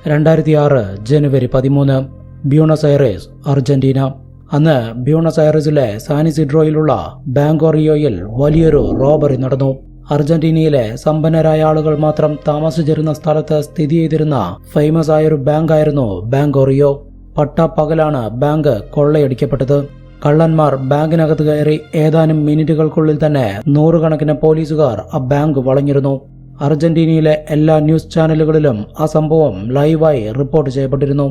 2006 ജനുവരി 13 Buenos Aires, Argentina. അന്ന് Buenos ഐറസിലെ San ഇസിഡ്രോയിലുള്ള ബാങ്കോ റിയോയിൽ വലിയൊരു robbery നടന്നു. അർജന്റീനയിലെ സമ്പന്നരായ ആളുകൾ മാത്രം താമസിച്ചിരുന്ന സ്ഥലത്ത് സ്ഥിതി ചെയ്തിരുന്ന ഫേമസ് ആയൊരു ബാങ്കായിരുന്നു ബാങ്കോ റിയോ. പട്ടാപ്പകലാണ് ബാങ്ക് കൊള്ളയടിക്കപ്പെട്ടത്. കള്ളന്മാർ ബാങ്കിനകത്ത് കയറി ഏതാനും മിനിറ്റുകൾക്കുള്ളിൽ തന്നെ നൂറുകണക്കിന് പോലീസുകാർ ആ ബാങ്ക് വളഞ്ഞിരുന്നു. അർജന്റീനയിലെ എല്ലാ ന്യൂസ് ചാനലുകളിലും ആ സംഭവം ലൈവായി റിപ്പോർട്ട് ചെയ്യപ്പെട്ടിരുന്നു.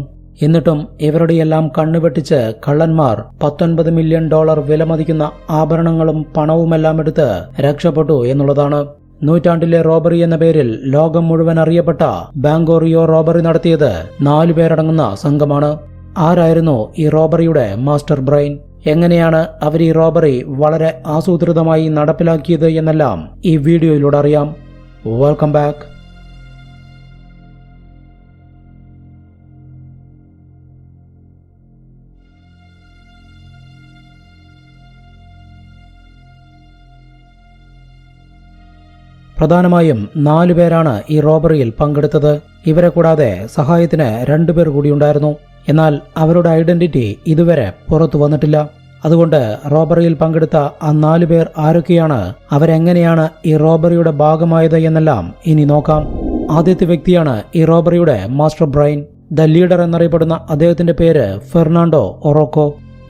എന്നിട്ടും ഇവരുടെയെല്ലാം കണ്ണുവെട്ടിച്ച് കള്ളന്മാർ $19 മില്യൺ വിലമതിക്കുന്ന ആഭരണങ്ങളും പണവുമെല്ലാം എടുത്ത് രക്ഷപ്പെട്ടു എന്നുള്ളതാണ്. നൂറ്റാണ്ടിലെ റോബറി എന്ന പേരിൽ ലോകം മുഴുവൻ അറിയപ്പെട്ട ബാങ്കോ റിയോ റോബറി നടത്തിയത് 4 പേരടങ്ങുന്ന സംഘമാണ്. ആരായിരുന്നു ഈ റോബറിയുടെ മാസ്റ്റർ ബ്രെയിൻ? എങ്ങനെയാണ് അവർ ഈ റോബറി വളരെ ആസൂത്രിതമായി നടപ്പിലാക്കിയത് എന്നെല്ലാം ഈ വീഡിയോയിലൂടെ അറിയാം. Welcome back. പ്രധാനമായും 4 പേരാണ് ഈ റോബറിയിൽ പങ്കെടുത്തത്. ഇവരെ കൂടാതെ സഹായത്തിന് 2 പേർ കൂടിയുണ്ടായിരുന്നു. എന്നാൽ അവരുടെ ഐഡന്റിറ്റി ഇതുവരെ പുറത്തു വന്നിട്ടില്ല. അതുകൊണ്ട് റോബറിയിൽ പങ്കെടുത്ത ആ 4 പേർ ആരൊക്കെയാണ്, അവരെങ്ങനെയാണ് ഈ റോബറിയുടെ ഭാഗമായത് എന്നെല്ലാം ഇനി നോക്കാം. ആദ്യത്തെ വ്യക്തിയാണ് ഈ റോബറിയുടെ മാസ്റ്റർ ബ്രെയിൻ. ദ ലീഡർ എന്നറിയപ്പെടുന്ന അദ്ദേഹത്തിന്റെ പേര് ഫെർണാണ്ടോ ഒറോക്കോ.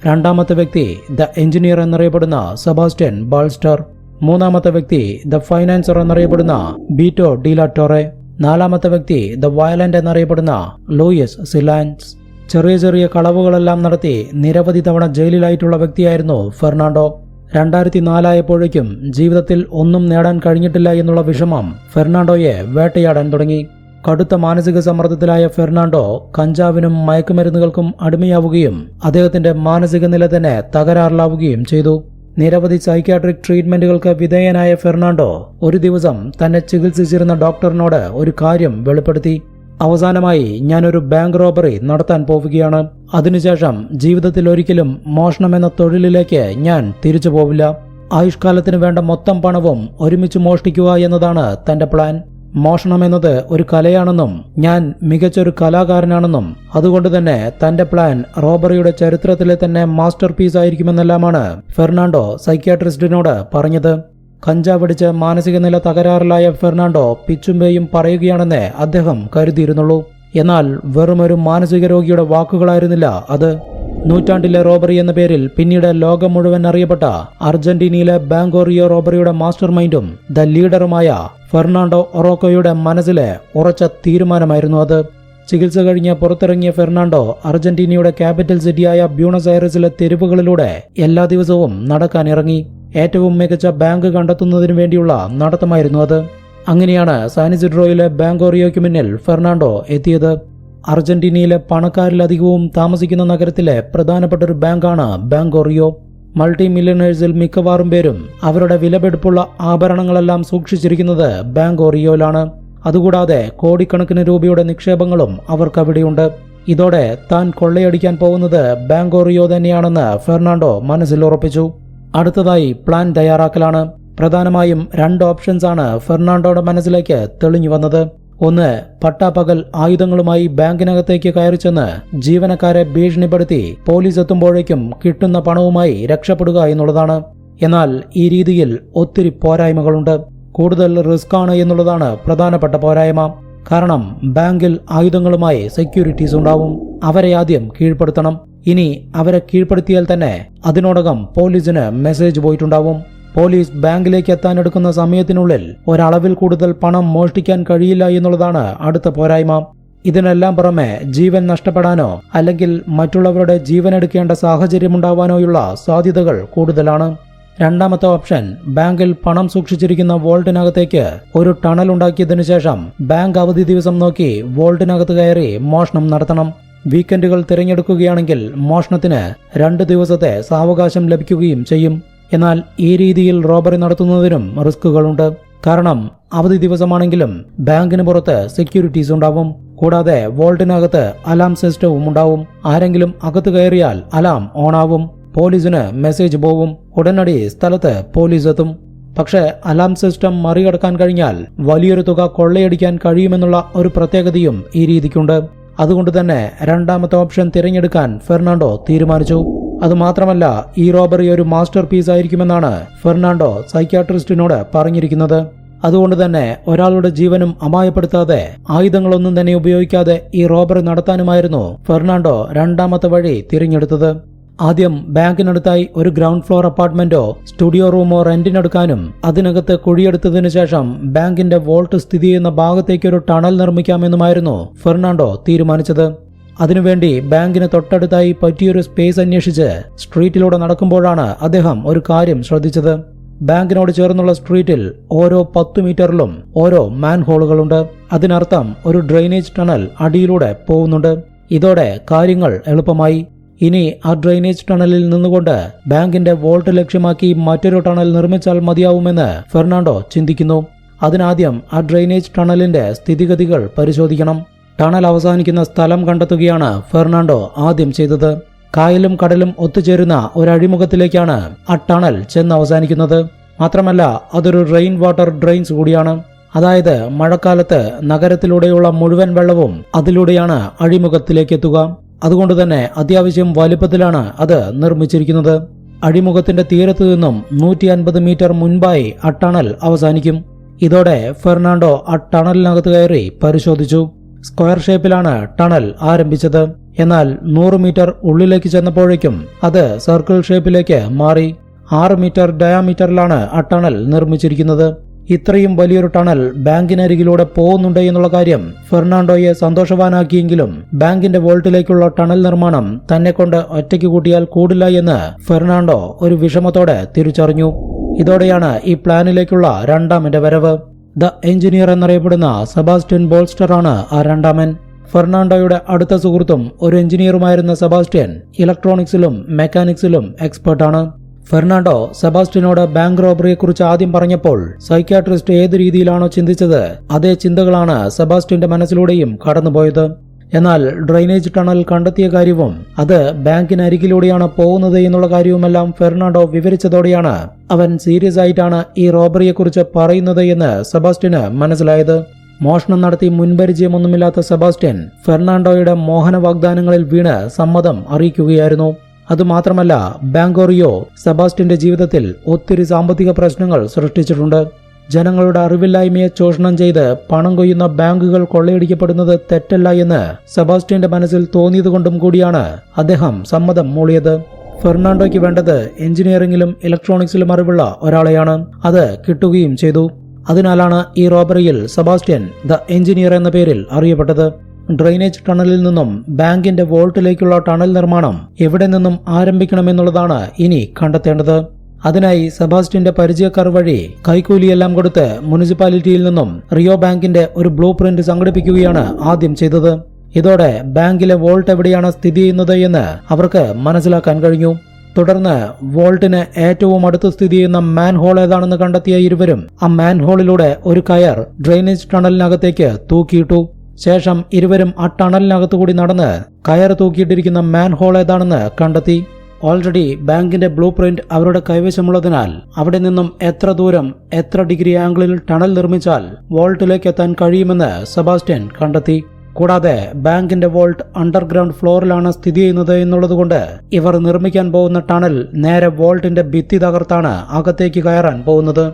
രണ്ടാമത്തെ വ്യക്തി ദ എഞ്ചിനീയർ എന്നറിയപ്പെടുന്ന സെബാസ്റ്റ്യൻ ബാൾസ്റ്റർ. മൂന്നാമത്തെ വ്യക്തി ദ ഫൈനാൻസർ എന്നറിയപ്പെടുന്ന ബീറ്റോ ഡിലാ ടോറെ. നാലാമത്തെ വ്യക്തി ദ വയലന്റ് എന്നറിയപ്പെടുന്ന ലൂയിസ് സിലാൻസ്. ചെറിയ ചെറിയ കളവുകളെല്ലാം നടത്തി നിരവധി തവണ ജയിലിലായിട്ടുള്ള വ്യക്തിയായിരുന്നു ഫെർണാണ്ടോ. 2004 ആയപ്പോഴേക്കും ജീവിതത്തിൽ ഒന്നും നേടാൻ കഴിഞ്ഞിട്ടില്ല എന്നുള്ള വിഷമം ഫെർണാണ്ടോയെ വേട്ടയാടാൻ തുടങ്ങി. കടുത്ത മാനസിക സമ്മർദ്ദത്തിലായ ഫെർണാണ്ടോ കഞ്ചാവിനും മയക്കുമരുന്നുകൾക്കും അടിമയാവുകയും അദ്ദേഹത്തിന്റെ മാനസിക നില തന്നെ തകരാറിലാവുകയും ചെയ്തു. നിരവധി സൈക്യാട്രിക് ട്രീറ്റ്മെന്റുകൾക്ക് വിധേയനായ ഫെർണാണ്ടോ ഒരു ദിവസം തന്നെ ചികിത്സിച്ചിരുന്ന ഡോക്ടറിനോട് ഒരു കാര്യം വെളിപ്പെടുത്തി. അവസാനമായി ഞാനൊരു ബാങ്ക് റോബറി നടത്താൻ പോവുകയാണ്. അതിനുശേഷം ജീവിതത്തിൽ ഒരിക്കലും മോഷണമെന്ന തൊഴിലിലേക്ക് ഞാൻ തിരിച്ചു പോവില്ല. ആയുഷ്കാലത്തിന് വേണ്ട മൊത്തം പണവും ഒരുമിച്ച് മോഷ്ടിക്കുക എന്നതാണ് തന്റെ പ്ലാൻ. മോഷണം എന്നത് ഒരു കലയാണെന്നും ഞാൻ മികച്ചൊരു കലാകാരനാണെന്നും അതുകൊണ്ട് തന്നെ തന്റെ പ്ലാൻ റോബറിയുടെ ചരിത്രത്തിലെ തന്നെ മാസ്റ്റർ പീസ് ആയിരിക്കുമെന്നെല്ലാമാണ് ഫെർണാണ്ടോ സൈക്യാട്രിസ്റ്റിനോട് പറഞ്ഞത്. കഞ്ചാവടിച്ച് മാനസിക നില തകരാറിലായ ഫെർണാണ്ടോ പിച്ചുംപേയും പറയുകയാണെന്നേ അദ്ദേഹം കരുതിയിരുന്നുള്ളൂ. എന്നാൽ വെറുമൊരു മാനസിക രോഗിയുടെ വാക്കുകളായിരുന്നില്ല അത്. നൂറ്റാണ്ടിലെ റോബറി എന്ന പേരിൽ പിന്നീട് ലോകം മുഴുവൻ അറിയപ്പെട്ട അർജന്റീനയിലെ ബാങ്കോ റിയോ റോബറിയുടെ മാസ്റ്റർ മൈൻഡും ദ ലീഡറുമായ ഫെർണാണ്ടോ ഒറോക്കോയുടെ മനസ്സിലെ ഉറച്ച തീരുമാനമായിരുന്നു അത്. ചികിത്സ കഴിഞ്ഞ് പുറത്തിറങ്ങിയ ഫെർണാണ്ടോ അർജന്റീനയുടെ ക്യാപിറ്റൽ സിറ്റിയായ ബ്യൂണസ് ഐറസിലെ തെരുവുകളിലൂടെ എല്ലാ ദിവസവും നടക്കാനിറങ്ങി. ഏറ്റവും മികച്ച ബാങ്ക് കണ്ടെത്തുന്നതിനു വേണ്ടിയുള്ള നടത്തമായിരുന്നു അത്. അങ്ങനെയാണ് സാൻ ഇസിഡ്രോയിലെ ബാങ്കോ റിയോയ്ക്ക് മുന്നിൽ ഫെർണാണ്ടോ എത്തിയത്. അർജന്റീനയിലെ പണക്കാരിലധികവും താമസിക്കുന്ന നഗരത്തിലെ പ്രധാനപ്പെട്ട ഒരു ബാങ്കാണ് ബാങ്കോ റിയോ. മൾട്ടി മില്യണേഴ്സിൽ മിക്കവാറും പേരും അവരുടെ വിലപിടിപ്പുള്ള ആഭരണങ്ങളെല്ലാം സൂക്ഷിച്ചിരിക്കുന്നത് ബാങ്കോ റിയോയിലാണ്. അതുകൂടാതെ കോടിക്കണക്കിന് രൂപയുടെ നിക്ഷേപങ്ങളും അവർക്കവിടെയുണ്ട്. ഇതോടെ താൻ കൊള്ളയടിക്കാൻ പോകുന്നത് ബാങ്കോ റിയോ തന്നെയാണെന്ന് ഫെർണാണ്ടോ മനസ്സിൽ ഉറപ്പിച്ചു. അടുത്തതായി പ്ലാൻ തയ്യാറാക്കലാണ്. പ്രധാനമായും 2 ഓപ്ഷൻസ് ആണ് ഫെർണാണ്ടോയുടെ മനസ്സിലേക്ക് തെളിഞ്ഞു വന്നത്. ഒന്ന്, പട്ടാപ്പകൽ ആയുധങ്ങളുമായി ബാങ്കിനകത്തേക്ക് കയറിച്ചെന്ന് ജീവനക്കാരെ ഭീഷണിപ്പെടുത്തി പോലീസ് എത്തുമ്പോഴേക്കും കിട്ടുന്ന പണവുമായി രക്ഷപ്പെടുക എന്നുള്ളതാണ്. എന്നാൽ ഈ രീതിയിൽ ഒത്തിരി പോരായ്മകളുണ്ട്. കൂടുതൽ റിസ്ക് ആണ് എന്നുള്ളതാണ് പ്രധാനപ്പെട്ട പോരായ്മ. കാരണം ബാങ്കിൽ ആയുധങ്ങളുമായി സെക്യൂരിറ്റീസ് ഉണ്ടാവും. അവരെ ആദ്യം കീഴ്പ്പെടുത്തണം. ഇനി അവരെ കീഴ്പ്പെടുത്തിയാൽ തന്നെ അതിനോടകം പോലീസിന് മെസ്സേജ് പോയിട്ടുണ്ടാവും. പോലീസ് ബാങ്കിലേക്ക് എത്താനെടുക്കുന്ന സമയത്തിനുള്ളിൽ ഒരളവിൽ കൂടുതൽ പണം മോഷ്ടിക്കാൻ കഴിയില്ല എന്നുള്ളതാണ് അടുത്ത പോരായ്മ. ഇതിനെല്ലാം പുറമെ ജീവൻ നഷ്ടപ്പെടാനോ അല്ലെങ്കിൽ മറ്റുള്ളവരുടെ ജീവൻ എടുക്കേണ്ട സാഹചര്യമുണ്ടാവാനോയുള്ള സാധ്യതകൾ കൂടുതലാണ്. രണ്ടാമത്തെ ഓപ്ഷൻ, ബാങ്കിൽ പണം സൂക്ഷിച്ചിരിക്കുന്ന വോൾട്ടിനകത്തേക്ക് ഒരു ടണൽ ഉണ്ടാക്കിയതിനു ശേഷം ബാങ്ക് അവധി ദിവസം നോക്കി വോൾട്ടിനകത്ത് കയറി മോഷണം നടത്തണം. വീക്കെൻഡുകൾ തിരഞ്ഞെടുക്കുകയാണെങ്കിൽ മോഷണത്തിന് 2 ദിവസത്തെ സാവകാശം ലഭിക്കുകയും ചെയ്യും. എന്നാൽ ഈ രീതിയിൽ റോബറി നടത്തുന്നതിനും റിസ്കുകളുണ്ട്. കാരണം അവധി ദിവസമാണെങ്കിലും ബാങ്കിന് പുറത്ത് സെക്യൂരിറ്റീസ് ഉണ്ടാവും. കൂടാതെ വോൾട്ടിനകത്ത് അലാം സിസ്റ്റവും ഉണ്ടാവും. ആരെങ്കിലും അകത്ത് കയറിയാൽ അലാം ഓണാവും. പോലീസിന് മെസ്സേജ് പോവും. ഉടനടി സ്ഥലത്ത് പോലീസ് എത്തും. പക്ഷേ അലാം സിസ്റ്റം മറികടക്കാൻ കഴിഞ്ഞാൽ വലിയൊരു തുക കൊള്ളയടിക്കാൻ കഴിയുമെന്നുള്ള ഒരു പ്രത്യേകതയും ഈ രീതിക്കുണ്ട്. അതുകൊണ്ട് തന്നെ രണ്ടാമത്തെ ഓപ്ഷൻ തിരഞ്ഞെടുക്കാൻ ഫെർണാണ്ടോ തീരുമാനിച്ചു. അതുമാത്രമല്ല, ഈ റോബറി ഒരു മാസ്റ്റർ പീസ് ആയിരിക്കുമെന്നാണ് ഫെർണാണ്ടോ സൈക്യാട്രിസ്റ്റിനോട് പറഞ്ഞിരിക്കുന്നത്. അതുകൊണ്ട് തന്നെ ഒരാളുടെ ജീവനും അപായപ്പെടുത്താതെ ആയുധങ്ങളൊന്നും തന്നെ ഉപയോഗിക്കാതെ ഈ റോബറി നടത്താനുമായിരുന്നു ഫെർണാണ്ടോ രണ്ടാമത്തെ വഴി തിരഞ്ഞെടുത്തത്. ആദ്യം ബാങ്കിനടുത്തായി ഒരു ഗ്രൗണ്ട് ഫ്ലോർ അപ്പാർട്ട്മെന്റോ സ്റ്റുഡിയോ റൂമോ റെന്റിനെടുക്കാനും അതിനകത്ത് കുഴിയെടുത്തതിനു ശേഷം ബാങ്കിന്റെ വോൾട്ട് സ്ഥിതി ചെയ്യുന്ന ഭാഗത്തേക്കൊരു ടണൽ നിർമ്മിക്കാമെന്നുമായിരുന്നു ഫെർണാണ്ടോ തീരുമാനിച്ചത്. അതിനുവേണ്ടി ബാങ്കിന് തൊട്ടടുത്തായി പറ്റിയൊരു സ്പേസ് അന്വേഷിച്ച് സ്ട്രീറ്റിലൂടെ നടക്കുമ്പോഴാണ് അദ്ദേഹം ഒരു കാര്യം ശ്രദ്ധിച്ചത്. ബാങ്കിനോട് ചേർന്നുള്ള സ്ട്രീറ്റിൽ ഓരോ 10 മീറ്ററിലും ഓരോ മാൻ ഹോളുകളുണ്ട്. അതിനർത്ഥം ഒരു ഡ്രെയിനേജ് ടണൽ അടിയിലൂടെ പോകുന്നുണ്ട്. ഇതോടെ കാര്യങ്ങൾ എളുപ്പമായി. ഇനി ആ ഡ്രെയിനേജ് ടണലിൽ നിന്നുകൊണ്ട് ബാങ്കിന്റെ വോൾട്ട് ലക്ഷ്യമാക്കി മറ്റൊരു ടണൽ നിർമ്മിച്ചാൽ മതിയാവുമെന്ന് ഫെർണാണ്ടോ ചിന്തിക്കുന്നു. അതിനാദ്യം ആ ഡ്രെയിനേജ് ടണലിന്റെ സ്ഥിതിഗതികൾ പരിശോധിക്കണം. ടണൽ അവസാനിക്കുന്ന സ്ഥലം കണ്ടെത്തുകയാണ് ഫെർണാണ്ടോ ആദ്യം ചെയ്തത്. കായലും കടലും ഒത്തുചേരുന്ന ഒരു അഴിമുഖത്തിലേക്കാണ് ആ ടണൽ ചെന്ന് അവസാനിക്കുന്നത്. മാത്രമല്ല, അതൊരു റെയിൻ വാട്ടർ ഡ്രെയിൻസ് കൂടിയാണ്. അതായത് മഴക്കാലത്ത് നഗരത്തിലൂടെയുള്ള മുഴുവൻ വെള്ളവും അതിലൂടെയാണ് അഴിമുഖത്തിലേക്ക് എത്തുക. അതുകൊണ്ട് തന്നെ അത്യാവശ്യം വലുപ്പത്തിലാണ് അത് നിർമ്മിച്ചിരിക്കുന്നത്. അഴിമുഖത്തിന്റെ തീരത്തു നിന്നും 150 മീറ്റർ മുൻപായി ആ ടണൽ അവസാനിക്കും. ഇതോടെ ഫെർണാണ്ടോ ആ ടണലിനകത്ത് കയറി പരിശോധിച്ചു. സ്ക്വയർ ഷേപ്പിലാണ് ടണൽ ആരംഭിച്ചത്. എന്നാൽ 100 മീറ്റർ ഉള്ളിലേക്ക് ചെന്നപ്പോഴേക്കും അത് സർക്കിൾ ഷേപ്പിലേക്ക് മാറി. 6 മീറ്റർ ഡയാമീറ്ററിലാണ് ആ ടണൽ നിർമ്മിച്ചിരിക്കുന്നത്. ഇത്രയും വലിയൊരു ടണൽ ബാങ്കിനരികിലൂടെ പോകുന്നുണ്ട് എന്നുള്ള കാര്യം ഫെർണാണ്ടോയെ സന്തോഷവാനാക്കിയെങ്കിലും ബാങ്കിന്റെ വോൾട്ടിലേക്കുള്ള ടണൽ നിർമ്മാണം തന്നെ കൊണ്ട് ഒറ്റയ്ക്ക് കൂട്ടിയാൽ കൂടില്ല എന്ന് ഫെർണാണ്ടോ ഒരു വിഷമത്തോടെ തിരിച്ചറിഞ്ഞു. ഇതോടെയാണ് ഈ പ്ലാനിലേക്കുള്ള രണ്ടാമന്റെ വരവ്. ദ എഞ്ചിനീയർ എന്നറിയപ്പെടുന്ന സെബാസ്റ്റ്യൻ ബോൾസ്റ്റർ ആണ് ആ രണ്ടാമൻ. ഫെർണാണ്ടോയുടെ അടുത്ത സുഹൃത്തും ഒരു എഞ്ചിനീയറുമായിരുന്ന സെബാസ്റ്റ്യൻ ഇലക്ട്രോണിക്സിലും മെക്കാനിക്സിലും എക്സ്പെർട്ടാണ്. ഫെർണാണ്ടോ സെബാസ്റ്റ്യനോട് ബാങ്ക് റോബറിയെക്കുറിച്ച് ആദ്യം പറഞ്ഞപ്പോൾ സൈക്യാട്രിസ്റ്റ് ഏത് രീതിയിലാണോ ചിന്തിച്ചത് അതേ ചിന്തകളാണ് സെബാസ്റ്റ്യന്റെ മനസ്സിലൂടെയും കടന്നുപോയത്. എന്നാൽ ഡ്രെയിനേജ് ടണൽ കണ്ടെത്തിയ കാര്യവും അത് ബാങ്കിനരികിലൂടെയാണ് പോകുന്നത് എന്നുള്ള കാര്യവുമെല്ലാം ഫെർണാണ്ടോ വിവരിച്ചതോടെയാണ് അവൻ സീരിയസ് ആയിട്ടാണ് ഈ റോബറിയെക്കുറിച്ച് പറയുന്നത് എന്ന് സെബാസ്റ്റ്യന് മനസ്സിലായത്. മോഷണം നടത്തി മുൻപരിചയമൊന്നുമില്ലാത്ത സെബാസ്റ്റ്യൻ ഫെർണാണ്ടോയുടെ മോഹന വാഗ്ദാനങ്ങളിൽ വീണ് സമ്മതം അറിയിക്കുകയായിരുന്നു. അതുമാത്രമല്ല, ബാങ്കോറിയോ സെബാസ്റ്റ്യന്റെ ജീവിതത്തിൽ ഒത്തിരി സാമ്പത്തിക പ്രശ്നങ്ങൾ സൃഷ്ടിച്ചിട്ടുണ്ട്. ജനങ്ങളുടെ അറിവില്ലായ്മയെ ചൂഷണം ചെയ്ത് പണം കൊയ്യുന്ന ബാങ്കുകൾ കൊള്ളയടിക്കപ്പെടുന്നത് തെറ്റല്ല എന്ന് സെബാസ്റ്റ്യന്റെ മനസ്സിൽ തോന്നിയതുകൊണ്ടും കൂടിയാണ് അദ്ദേഹം സമ്മതം മൂളിയത്. ഫെർണാണ്ടോയ്ക്ക് വേണ്ടത് എഞ്ചിനീയറിംഗിലും ഇലക്ട്രോണിക്സിലും അറിവുള്ള ഒരാളെയാണ്. അത് കിട്ടുകയും ചെയ്തു. അതിനാലാണ് ഈ റോബറിയിൽ സെബാസ്റ്റ്യൻ ദ എഞ്ചിനീയർ എന്ന പേരിൽ അറിയപ്പെട്ടത്. ഡ്രെയിനേജ് ടണലിൽ നിന്നും ബാങ്കിന്റെ വോൾട്ടിലേക്കുള്ള ടണൽ നിർമ്മാണം എവിടെ നിന്നും ആരംഭിക്കണമെന്നുള്ളതാണ് ഇനി കണ്ടെത്തേണ്ടത്. അതിനായി സെബാസ്റ്റ്യന്റെ പരിചയക്കാർ വഴി കൈക്കൂലിയെല്ലാം കൊടുത്ത് മുനിസിപ്പാലിറ്റിയിൽ നിന്നും റിയോ ബാങ്കിന്റെ ഒരു ബ്ലൂ പ്രിന്റ് സംഘടിപ്പിക്കുകയാണ് ആദ്യം ചെയ്തത്. ഇതോടെ ബാങ്കിലെ വോൾട്ട് എവിടെയാണ് സ്ഥിതി ചെയ്യുന്നത് എന്ന് അവർക്ക് മനസ്സിലാക്കാൻ കഴിഞ്ഞു. തുടർന്ന് വോൾട്ടിന് ഏറ്റവും അടുത്ത് സ്ഥിതി ചെയ്യുന്ന മാൻഹോൾ ഏതാണെന്ന് കണ്ടെത്തിയ ഇരുവരും ആ മാൻഹോളിലൂടെ ഒരു കയർ ഡ്രെയിനേജ് ടണലിനകത്തേക്ക് തൂക്കിയിട്ടു. ശേഷം ഇരുവരും ആ ടണലിനകത്തുകൂടി നടന്ന് കയർ തൂക്കിയിട്ടിരിക്കുന്ന മാൻഹോൾ ഏതാണെന്ന് കണ്ടെത്തി. ഓൾറെഡി ബാങ്കിന്റെ ബ്ലൂ പ്രിന്റ് അവരുടെ കൈവശമുള്ളതിനാൽ അവിടെ നിന്നും എത്ര ദൂരം എത്ര ഡിഗ്രി ആംഗിളിൽ ടണൽ നിർമ്മിച്ചാൽ വോൾട്ടിലേക്ക് എത്താൻ കഴിയുമെന്ന് സെബാസ്റ്റ്യൻ കണ്ടെത്തി. കൂടാതെ ബാങ്കിന്റെ വോൾട്ട് അണ്ടർഗ്രൗണ്ട് ഫ്ലോറിലാണ് സ്ഥിതി ചെയ്യുന്നത് എന്നുള്ളതുകൊണ്ട് ഇവർ നിർമ്മിക്കാൻ പോകുന്ന ടണൽ നേരെ വോൾട്ടിന്റെ ഭിത്തി തകർത്താണ് അകത്തേക്ക് കയറാൻ പോകുന്നത്.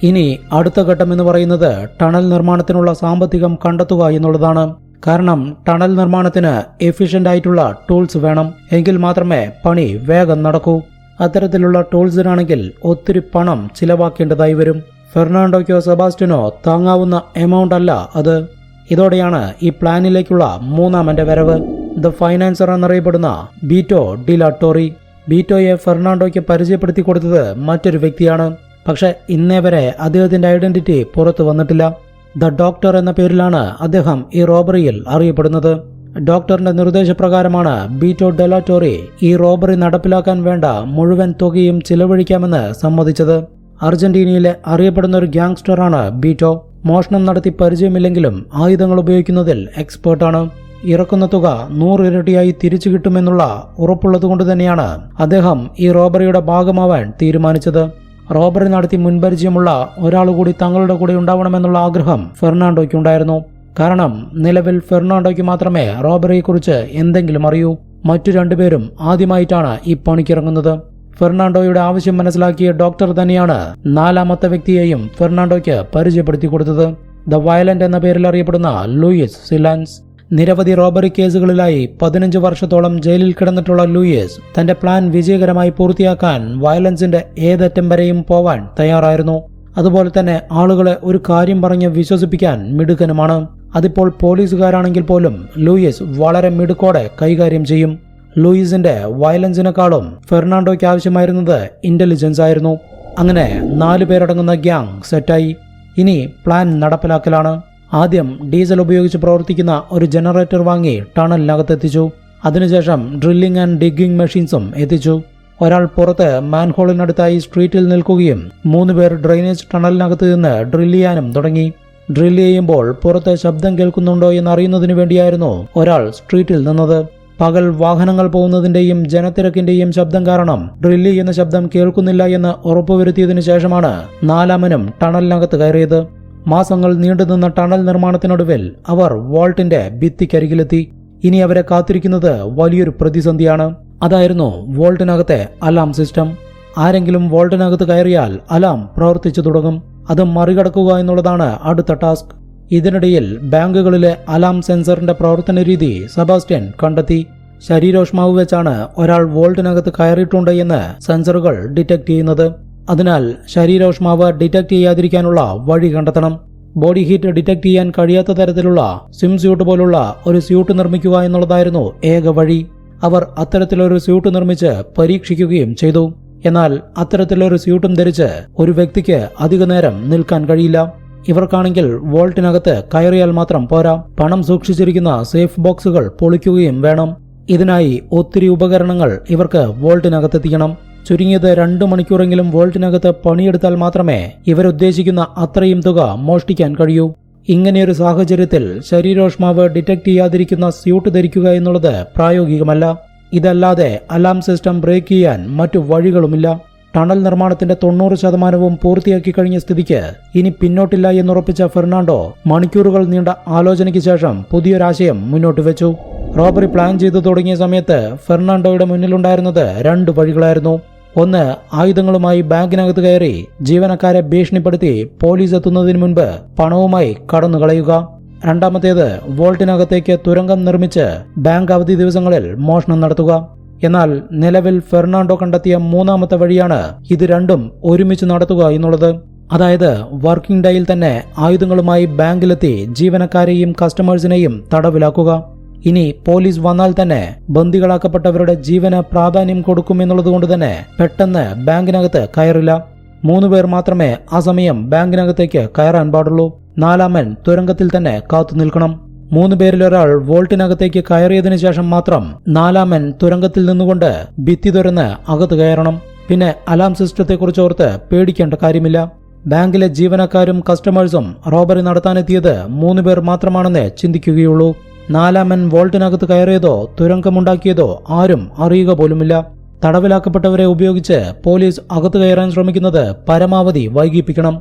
ഇനി അടുത്ത ഘട്ടം എന്ന് പറയുന്നത് ടണൽ നിർമ്മാണത്തിനുള്ള സാമ്പത്തികം കണ്ടെത്തുക എന്നുള്ളതാണ്. കാരണം ടണൽ നിർമ്മാണത്തിന് എഫിഷ്യന്റ് ആയിട്ടുള്ള ടൂൾസ് വേണം. എങ്കിൽ മാത്രമേ പണി വേഗം നടക്കൂ. അത്തരത്തിലുള്ള ടൂൾസിനാണെങ്കിൽ ഒത്തിരി പണം ചിലവാക്കേണ്ടതായി വരും. ഫെർണാണ്ടോയ്ക്കോ സെബാസ്റ്റ്യനോ താങ്ങാവുന്ന എമൗണ്ട് അല്ല അത്. ഇതോടെയാണ് ഈ പ്ലാനിലേക്കുള്ള മൂന്നാമന്റെ വരവ്. ദ ഫൈനാൻസർ എന്നറിയപ്പെടുന്ന ബീറ്റോ ഡി ലാ ടോറി. ബീറ്റോയെ ഫെർണാണ്ടോയ്ക്ക് പരിചയപ്പെടുത്തി കൊടുത്തത് മറ്റൊരു വ്യക്തിയാണ്. പക്ഷെ ഇന്നേ വരെ അദ്ദേഹത്തിന്റെ ഐഡന്റിറ്റി പുറത്തു വന്നിട്ടില്ല. ദ ഡോക്ടർ എന്ന പേരിലാണ് അദ്ദേഹം ഈ റോബറിയിൽ അറിയപ്പെടുന്നത്. ഡോക്ടറിന്റെ നിർദ്ദേശപ്രകാരമാണ് ബീറ്റോ ഡെ ലാ ടോറി ഈ റോബറി നടപ്പിലാക്കാൻ വേണ്ട മുഴുവൻ തുകയും ചിലവഴിക്കാമെന്ന് സമ്മതിച്ചത്. അർജന്റീനയിലെ അറിയപ്പെടുന്ന ഒരു ഗ്യാങ്സ്റ്ററാണ് ബീറ്റോ. മോഷണം നടത്തി പരിചയമില്ലെങ്കിലും ആയുധങ്ങൾ ഉപയോഗിക്കുന്നതിൽ എക്സ്പേർട്ടാണ്. ഇറക്കുന്ന തുക 100 ഇരട്ടിയായി തിരിച്ചു കിട്ടുമെന്നുള്ള ഉറപ്പുള്ളതുകൊണ്ട് തന്നെയാണ് അദ്ദേഹം ഈ റോബറിയുടെ ഭാഗമാവാൻ തീരുമാനിച്ചത്. റോബറി നടത്തി മുൻപരിചയമുള്ള ഒരാൾ കൂടി തങ്ങളുടെ കൂടെ ഉണ്ടാവണമെന്നുള്ള ആഗ്രഹം ഫെർണാണ്ടോയ്ക്കുണ്ടായിരുന്നു. കാരണം നിലവിൽ ഫെർണാണ്ടോയ്ക്ക് മാത്രമേ റോബറിയെക്കുറിച്ച് എന്തെങ്കിലും അറിയൂ. മറ്റു രണ്ടുപേരും ആദ്യമായിട്ടാണ് ഈ പണിക്കിറങ്ങുന്നത്. ഫെർണാണ്ടോയുടെ ആവശ്യം മനസ്സിലാക്കിയ ഡോക്ടർ തന്നെയാണ് നാലാമത്തെ വ്യക്തിയെയും ഫെർണാണ്ടോയ്ക്ക് പരിചയപ്പെടുത്തി കൊടുത്തത്. ദ വയലന്റ് എന്ന പേരിൽ അറിയപ്പെടുന്ന ലൂയിസ് സിലാൻസ്. നിരവധി റോബറി കേസുകളിലായി 15 വർഷത്തോളം ജയിലിൽ കിടന്നിട്ടുള്ള ലൂയിസ് തന്റെ പ്ലാൻ വിജയകരമായി പൂർത്തിയാക്കാൻ വയലൻസിന്റെ ഏതറ്റം വരെയും പോവാൻ തയ്യാറായിരുന്നു. അതുപോലെ തന്നെ ആളുകളെ ഒരു കാര്യം പറഞ്ഞ് വിശ്വസിപ്പിക്കാൻ മിടുക്കനുമാണ്. അതിപ്പോൾ പോലീസുകാരാണെങ്കിൽ പോലും ലൂയിസ് വളരെ മിടുക്കോടെ കൈകാര്യം ചെയ്യും. ലൂയിസിന്റെ വയലൻസിനെക്കാളും ഫെർണാണ്ടോയ്ക്ക് ആവശ്യമായിരുന്നത് ഇന്റലിജൻസ് ആയിരുന്നു. അങ്ങനെ 4 പേരടങ്ങുന്ന ഗ്യാങ് സെറ്റായി. ഇനി പ്ലാൻ നടപ്പിലാക്കലാണ്. ആദ്യം ഡീസൽ ഉപയോഗിച്ച് പ്രവർത്തിക്കുന്ന ഒരു ജനറേറ്റർ വാങ്ങി ടണലിനകത്തെത്തിച്ചു. അതിനുശേഷം ഡ്രില്ലിംഗ് ആൻഡ് ഡിഗ്ഗിംഗ് മെഷീൻസും എത്തിച്ചു. ഒരാൾ പുറത്ത് മാൻഹോളിനടുത്തായി സ്ട്രീറ്റിൽ നിൽക്കുകയും 3 പേർ ഡ്രെയിനേജ് ടണലിനകത്ത് നിന്ന് ഡ്രില്ല് ചെയ്യാനും തുടങ്ങി. ഡ്രില്ല് ചെയ്യുമ്പോൾ പുറത്ത് ശബ്ദം കേൾക്കുന്നുണ്ടോ എന്നറിയുന്നതിനു വേണ്ടിയായിരുന്നു ഒരാൾ സ്ട്രീറ്റിൽ നിന്നത്. പകൽ വാഹനങ്ങൾ പോകുന്നതിന്റെയും ജനത്തിരക്കിന്റെയും ശബ്ദം കാരണം ഡ്രില്ല് ചെയ്യുന്ന ശബ്ദം കേൾക്കുന്നില്ല എന്ന് ഉറപ്പുവരുത്തിയതിനു ശേഷമാണ് നാലാമനും ടണലിനകത്ത് കയറിയത്. മാസങ്ങൾ നീണ്ടുനിന്ന ടണൽ നിർമ്മാണത്തിനൊടുവിൽ അവർ വോൾട്ടിന്റെ ഭിത്തിക്കരികിലെത്തി. ഇനി അവരെ കാത്തിരിക്കുന്നത് വലിയൊരു പ്രതിസന്ധിയാണ്. അതായിരുന്നു വോൾട്ടിനകത്തെ അലാം സിസ്റ്റം. ആരെങ്കിലും വോൾട്ടിനകത്ത് കയറിയാൽ അലാം പ്രവർത്തിച്ചു തുടങ്ങും. അത് മറികടക്കുക എന്നുള്ളതാണ് അടുത്ത ടാസ്ക്. ഇതിനിടയിൽ ബാങ്കുകളിലെ അലാം സെൻസറിന്റെ പ്രവർത്തന രീതി സെബാസ്റ്റ്യൻ കണ്ടെത്തി. ശരീരോഷ്മാവ് വെച്ചാണ് ഒരാൾ വോൾട്ടിനകത്ത് കയറിയിട്ടുണ്ട് എന്ന് സെൻസറുകൾ ഡിറ്റക്ട് ചെയ്യുന്നത്. അതിനാൽ ശരീരോഷ്മാവ് ഡിറ്റക്ട് ചെയ്യാതിരിക്കാനുള്ള വഴി കണ്ടെത്തണം. ബോഡി ഹീറ്റ് ഡിറ്റക്ട് ചെയ്യാൻ കഴിയാത്ത തരത്തിലുള്ള സ്വിം സ്യൂട്ട് പോലുള്ള ഒരു സ്യൂട്ട് നിർമ്മിക്കുക എന്നുള്ളതായിരുന്നു ഏക വഴി. അവർ അത്തരത്തിലൊരു സ്യൂട്ട് നിർമ്മിച്ച് പരീക്ഷിക്കുകയും ചെയ്തു. എന്നാൽ അത്തരത്തിലൊരു സ്യൂട്ടും ധരിച്ച് ഒരു വ്യക്തിക്ക് അധിക നേരം നിൽക്കാൻ കഴിയില്ല. ഇവർക്കാണെങ്കിൽ വോൾട്ടിനകത്ത് കയറിയാൽ മാത്രം പോരാ, പണം സൂക്ഷിച്ചിരിക്കുന്ന സേഫ് ബോക്സുകൾ പൊളിക്കുകയും വേണം. ഇതിനായി ഒത്തിരി ഉപകരണങ്ങൾ ഇവർക്ക് വോൾട്ടിനകത്തെത്തിക്കണം. ചുരുങ്ങിയത് 2 മണിക്കൂറെങ്കിലും വോൾട്ടിനകത്ത് പണിയെടുത്താൽ മാത്രമേ ഇവരുദ്ദേശിക്കുന്ന അത്രയും തുക മോഷ്ടിക്കാൻ കഴിയൂ. ഇങ്ങനെയൊരു സാഹചര്യത്തിൽ ശരീരോഷ്മാവ് ഡിറ്റക്ട് ചെയ്യാതിരിക്കുന്ന സ്യൂട്ട് ധരിക്കുക എന്നുള്ളത് പ്രായോഗികമല്ല. ഇതല്ലാതെ അലാം സിസ്റ്റം ബ്രേക്ക് ചെയ്യാൻ മറ്റു വഴികളുമില്ല. ടണൽ നിർമ്മാണത്തിന്റെ 90% പൂർത്തിയാക്കി കഴിഞ്ഞ സ്ഥിതിക്ക് ഇനി പിന്നോട്ടില്ല എന്നുറപ്പിച്ച ഫെർണാണ്ടോ മണിക്കൂറുകൾ നീണ്ട ആലോചനയ്ക്ക് ശേഷം പുതിയൊരാശയം മുന്നോട്ട് വെച്ചു. റോബറി പ്ലാൻ ചെയ്തു തുടങ്ങിയ സമയത്ത് ഫെർണാണ്ടോയുടെ മുന്നിലുണ്ടായിരുന്നത് 2 വഴികളായിരുന്നു. ഒന്ന്, ആയുധങ്ങളുമായി ബാങ്കിനകത്ത് കയറി ജീവനക്കാരെ ഭീഷണിപ്പെടുത്തി പോലീസ് എത്തുന്നതിന് മുൻപ് പണവുമായി കടന്നുകളയുക. രണ്ടാമത്തേത്, വോൾട്ടിനകത്തേക്ക് തുരങ്കം നിർമ്മിച്ച് ബാങ്ക് അവധി ദിവസങ്ങളിൽ മോഷണം നടത്തുക. എന്നാൽ നിലവിൽ ഫെർണാണ്ടോ കണ്ടെത്തിയ 3ാമത്തെ വഴിയാണ് ഇത് രണ്ടും ഒരുമിച്ച് നടത്തുക എന്നുള്ളത്. അതായത് വർക്കിംഗ് ഡേയിൽ തന്നെ ആയുധങ്ങളുമായി ബാങ്കിലെത്തി ജീവനക്കാരെയും കസ്റ്റമേഴ്സിനെയും തടവിലാക്കുക. ഇനി പോലീസ് വന്നാൽ തന്നെ ബന്ദികളാക്കപ്പെട്ടവരുടെ ജീവന് പ്രാധാന്യം കൊടുക്കുമെന്നുള്ളത് കൊണ്ട് തന്നെ പെട്ടെന്ന് ബാങ്കിനകത്ത് കയറില്ല. 3 പേർ മാത്രമേ ആ സമയം ബാങ്കിനകത്തേക്ക് കയറാൻ പാടുള്ളൂ. 4ാമൻ തുരങ്കത്തിൽ തന്നെ കാത്തു നിൽക്കണം. 3 പേരിൽ ഒരാൾ വോൾട്ടിനകത്തേക്ക് കയറിയതിനു ശേഷം മാത്രം 4ാമൻ തുരങ്കത്തിൽ നിന്നുകൊണ്ട് ഭിത്തി തുറന്ന് അകത്ത് കയറണം. പിന്നെ അലാം സിസ്റ്റത്തെക്കുറിച്ച് ഓർത്ത് പേടിക്കേണ്ട കാര്യമില്ല. ബാങ്കിലെ ജീവനക്കാരും കസ്റ്റമേഴ്സും റോബറി നടത്താനെത്തിയത് 3 പേർ മാത്രമാണെന്ന് ചിന്തിക്കുകയുള്ളൂ. 4ാമൻ വോൾട്ടിനകത്ത് കയറിയതോ തുരങ്കമുണ്ടാക്കിയതോ ആരും അറിയുക പോലുമില്ല. തടവിലാക്കപ്പെട്ടവരെ ഉപയോഗിച്ച് പോലീസ് അകത്ത് കയറാൻ ശ്രമിക്കുന്നത് പരമാവധി വൈകിപ്പിക്കണം.